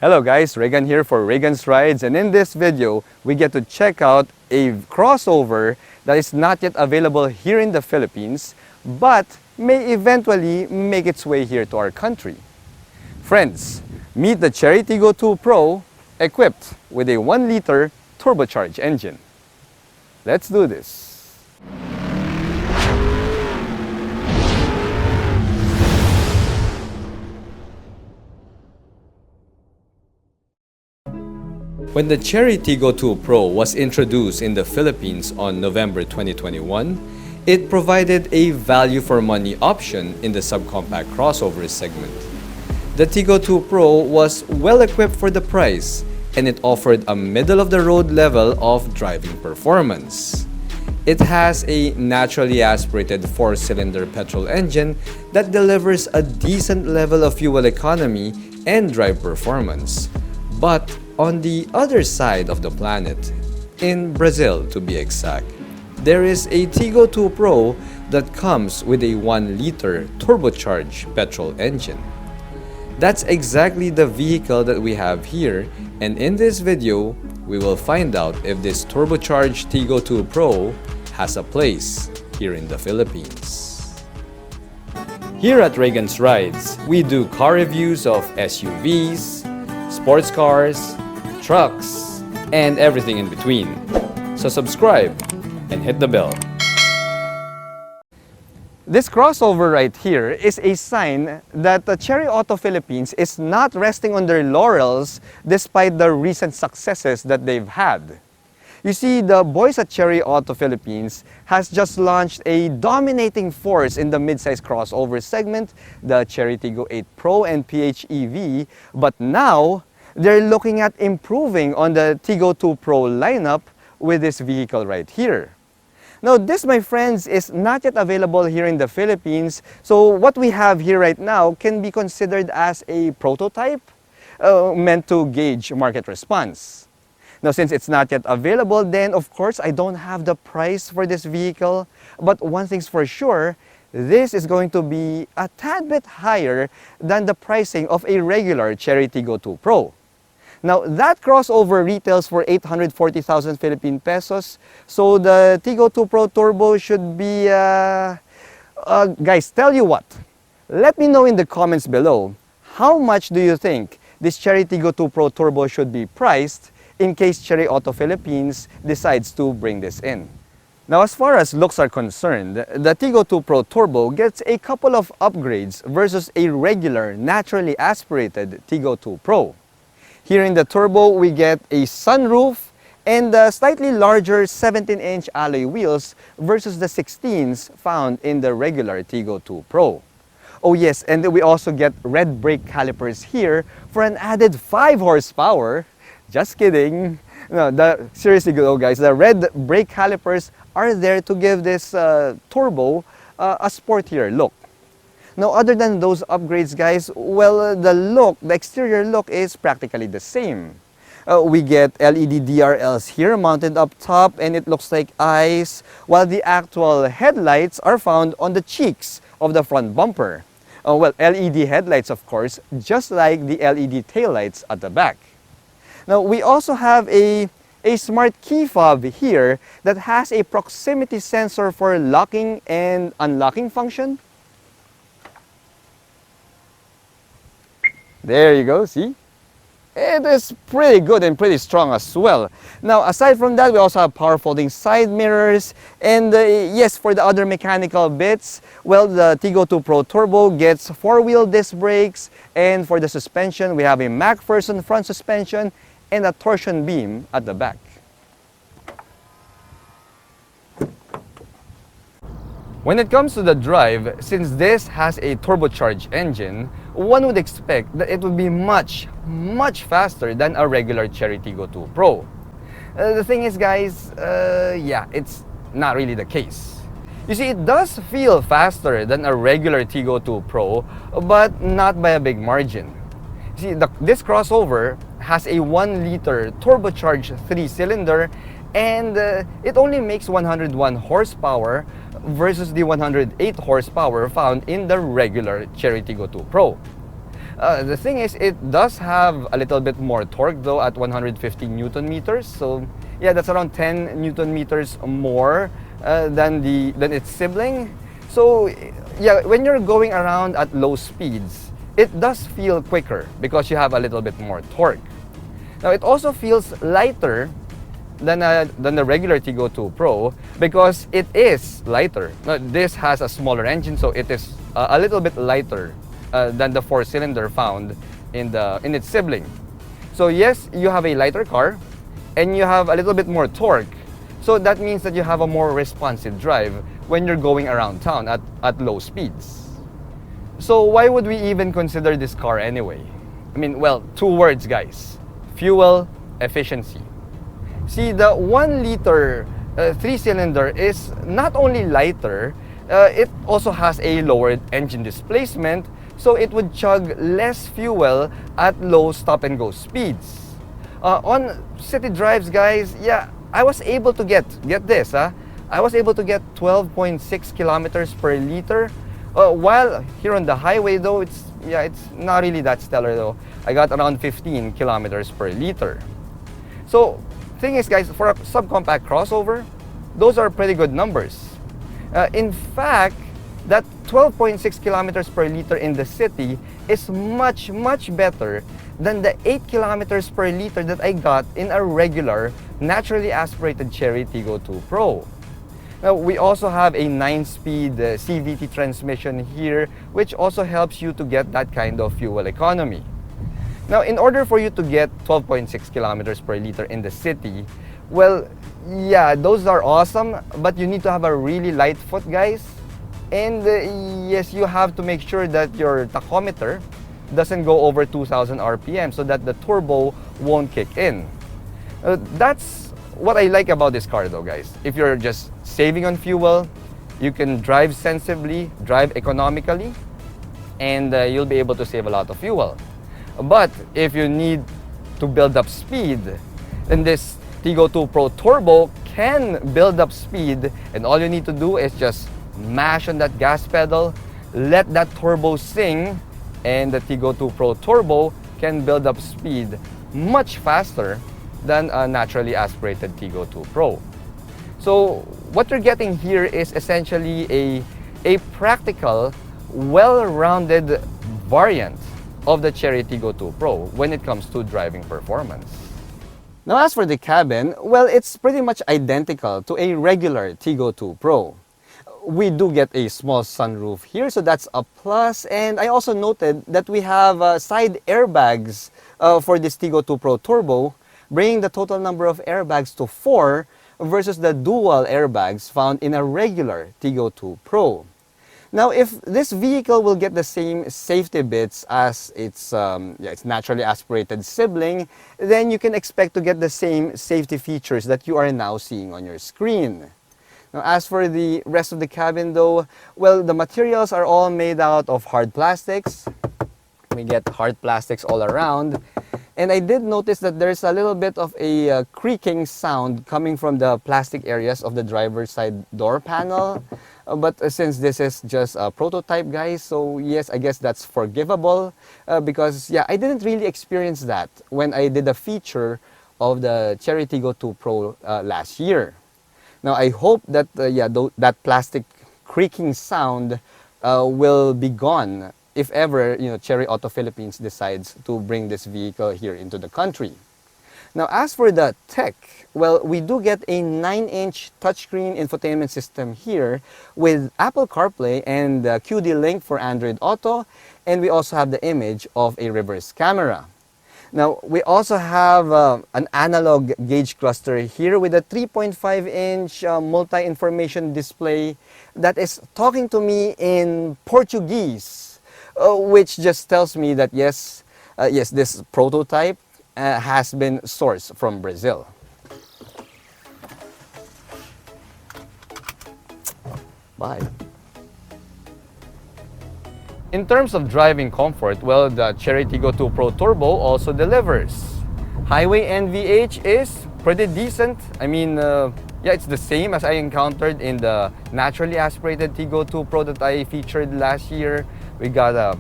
Hello guys, Regan here for Regan's Rides, and in this video, we get to check out a crossover that is not yet available here in the Philippines, but may eventually make its way here to our country. Friends, meet the Chery Tiggo 2 Pro equipped with a 1-liter turbocharged engine. Let's do this. When the Chery Tiggo 2 Pro was introduced in the Philippines on November 2021, it provided a value-for-money option in the subcompact crossover segment. The Tiggo 2 Pro was well-equipped for the price, and it offered a middle-of-the-road level of driving performance. It has a naturally aspirated 4-cylinder petrol engine that delivers a decent level of fuel economy and drive performance. But on the other side of the planet, in Brazil to be exact, there is a Tiggo 2 Pro that comes with a 1-liter turbocharged petrol engine. That's exactly the vehicle that we have here, and in this video, we will find out if this turbocharged Tiggo 2 Pro has a place here in the Philippines. Here at Regan's Rides, we do car reviews of SUVs, sports cars, trucks, and everything in between. So subscribe and hit the bell. This crossover right here is a sign that the Chery Auto Philippines is not resting on their laurels despite the recent successes that they've had. You see, the boys at Chery Auto Philippines has just launched a dominating force in the midsize crossover segment, the Chery Tiggo 8 Pro and PHEV, but now they're looking at improving on the Tiggo 2 Pro lineup with this vehicle right here. Now this, my friends, is not yet available here in the Philippines, so what we have here right now can be considered as a prototype meant to gauge market response. Now since it's not yet available, then of course I don't have the price for this vehicle, but one thing's for sure, this is going to be a tad bit higher than the pricing of a regular Chery Tiggo 2 Pro. Now, that crossover retails for 840,000 Philippine pesos. So the Tiggo 2 Pro Turbo should be, guys, tell you what, let me know in the comments below, how much do you think this Chery Tiggo 2 Pro Turbo should be priced in case Chery Auto Philippines decides to bring this in? Now, as far as looks are concerned, the Tiggo 2 Pro Turbo gets a couple of upgrades versus a regular, naturally aspirated Tiggo 2 Pro. Here in the Turbo, we get a sunroof and slightly larger 17-inch alloy wheels versus the 16s found in the regular Tiggo 2 Pro. Oh yes, and we also get red brake calipers here for an added 5 horsepower. Just kidding. No, seriously though, guys, the red brake calipers are there to give this Turbo a sportier look. Now, other than those upgrades, guys, well, the exterior look is practically the same. We get LED DRLs here mounted up top, and it looks like eyes, while the actual headlights are found on the cheeks of the front bumper. Well, LED headlights, of course, just like the LED taillights at the back. Now, we also have a smart key fob here that has a proximity sensor for locking and unlocking function. There you go, see? It is pretty good and pretty strong as well. Now, aside from that, we also have power folding side mirrors. And yes, for the other mechanical bits, well, the Tiggo 2 Pro Turbo gets 4-wheel disc brakes. And for the suspension, we have a MacPherson front suspension and a torsion beam at the back. When it comes to the drive, since this has a turbocharged engine, one would expect that it would be much faster than a regular Chery Tiggo 2 Pro. The thing is, guys, yeah, it's not really the case. You see, it does feel faster than a regular Tiggo 2 Pro, but not by a big margin. You see, this crossover has a 1-liter turbocharged 3-cylinder, and it only makes 101 horsepower versus the 108 horsepower found in the regular Chery Tiggo 2 Pro. The thing is, it does have a little bit more torque though at 150 Newton meters. So yeah, that's around 10 Newton meters more than its sibling. So yeah, when you're going around at low speeds, it does feel quicker because you have a little bit more torque. Now it also feels lighter than the regular Tiggo 2 Pro because it is lighter. Now, this has a smaller engine, so it is a little bit lighter than the 4-cylinder found in its sibling. So yes, you have a lighter car and you have a little bit more torque. So that means that you have a more responsive drive when you're going around town at low speeds. So why would we even consider this car anyway? I mean, well, 2 words, guys. Fuel efficiency. See, the 1-liter 3-cylinder is not only lighter, it also has a lower engine displacement, so it would chug less fuel at low stop-and-go speeds. On city drives, guys, yeah, I was able to get this, I was able to get 12.6 kilometers per liter. While here on the highway though, it's not really that stellar though. I got around 15 kilometers per liter. So, thing is guys, for a subcompact crossover, those are pretty good numbers. In fact, that 12.6 kilometers per liter in the city is much better than the 8 kilometers per liter that I got in a regular, naturally aspirated Chery Tiggo 2 Pro. Now, we also have a 9-speed CVT transmission here, which also helps you to get that kind of fuel economy. Now, in order for you to get 12.6 kilometers per liter in the city, well, yeah, those are awesome, but you need to have a really light foot, guys. And yes, you have to make sure that your tachometer doesn't go over 2,000 RPM so that the turbo won't kick in. That's what I like about this car though, guys. If you're just saving on fuel, you can drive sensibly, drive economically, and you'll be able to save a lot of fuel. But if you need to build up speed, then this Tiggo 2 Pro Turbo can build up speed, and all you need to do is just mash on that gas pedal, let that turbo sing, and the Tiggo 2 Pro Turbo can build up speed much faster than a naturally aspirated Tiggo 2 Pro. So what you're getting here is essentially a practical, well-rounded variant of the Chery Tiggo 2 Pro when it comes to driving performance. Now as for the cabin, well, it's pretty much identical to a regular Tiggo 2 Pro. We do get a small sunroof here, so that's a plus. And I also noted that we have side airbags for this Tiggo 2 Pro Turbo, bringing the total number of airbags to 4 versus the dual airbags found in a regular Tiggo 2 Pro. Now, if this vehicle will get the same safety bits as its naturally aspirated sibling, then you can expect to get the same safety features that you are now seeing on your screen. Now, as for the rest of the cabin though, well, the materials are all made out of hard plastics. We get hard plastics all around. And I did notice that there's a little bit of a creaking sound coming from the plastic areas of the driver's side door panel. But since this is just a prototype, guys, so yes, I guess that's forgivable because, yeah, I didn't really experience that when I did a feature of the Chery Tiggo 2 Pro last year. Now, I hope that, that plastic creaking sound will be gone if ever, Chery Auto Philippines decides to bring this vehicle here into the country. Now, as for the tech, well, we do get a 9-inch touchscreen infotainment system here with Apple CarPlay and QD Link for Android Auto, and we also have the image of a reverse camera. Now, we also have an analog gauge cluster here with a 3.5-inch multi-information display that is talking to me in Portuguese, which just tells me that yes, this prototype has been sourced from Brazil. Bye. In terms of driving comfort, well, the Chery Tiggo 2 Pro Turbo also delivers. Highway NVH is pretty decent. I mean, it's the same as I encountered in the naturally aspirated Tiggo 2 Pro that I featured last year. We got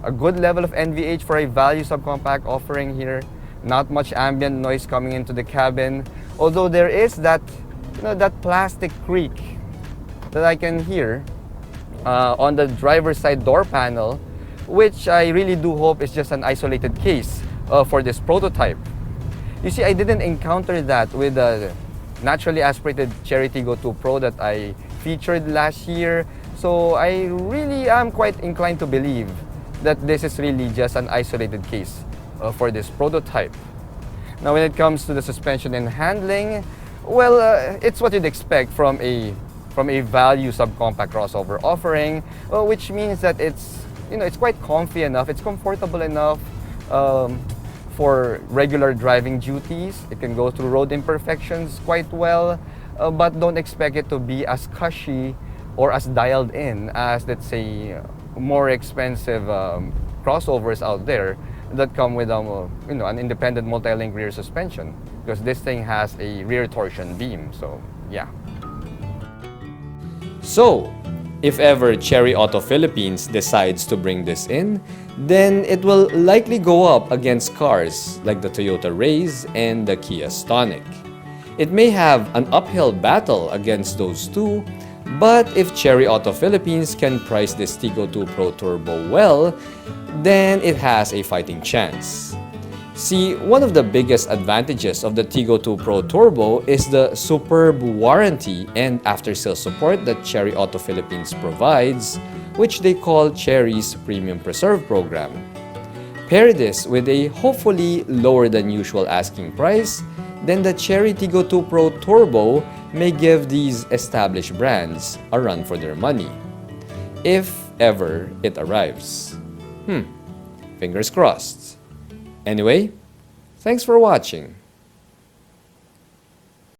a good level of NVH for a value subcompact offering here. Not much ambient noise coming into the cabin, although there is that, that plastic creak that I can hear on the driver's side door panel, which I really do hope is just an isolated case for this prototype. You see, I didn't encounter that with the naturally aspirated Chery Tiggo 2 Pro that I featured last year, so I really am quite inclined to believe that this is really just an isolated case for this prototype. Now, when it comes to the suspension and handling, well, it's what you'd expect from a value subcompact crossover offering, which means that it's quite comfy enough, it's comfortable enough for regular driving duties. It can go through road imperfections quite well, but don't expect it to be as cushy or as dialed in as, let's say, more expensive crossovers out there that come with an independent multi-link rear suspension, because this thing has a rear torsion beam. So yeah. So, if ever Chery Auto Philippines decides to bring this in, then it will likely go up against cars like the Toyota Raize and the Kia Stonic. It may have an uphill battle against those two, but if Chery Auto Philippines can price this Tiggo 2 Pro Turbo well, then it has a fighting chance. See, one of the biggest advantages of the Tiggo 2 Pro Turbo is the superb warranty and after-sales support that Chery Auto Philippines provides, which they call Chery's Premium Preserve program. Pair this with a hopefully lower than usual asking price, then the Chery Tiggo 2 Pro Turbo may give these established brands a run for their money, if ever it arrives. Fingers crossed. Anyway, thanks for watching.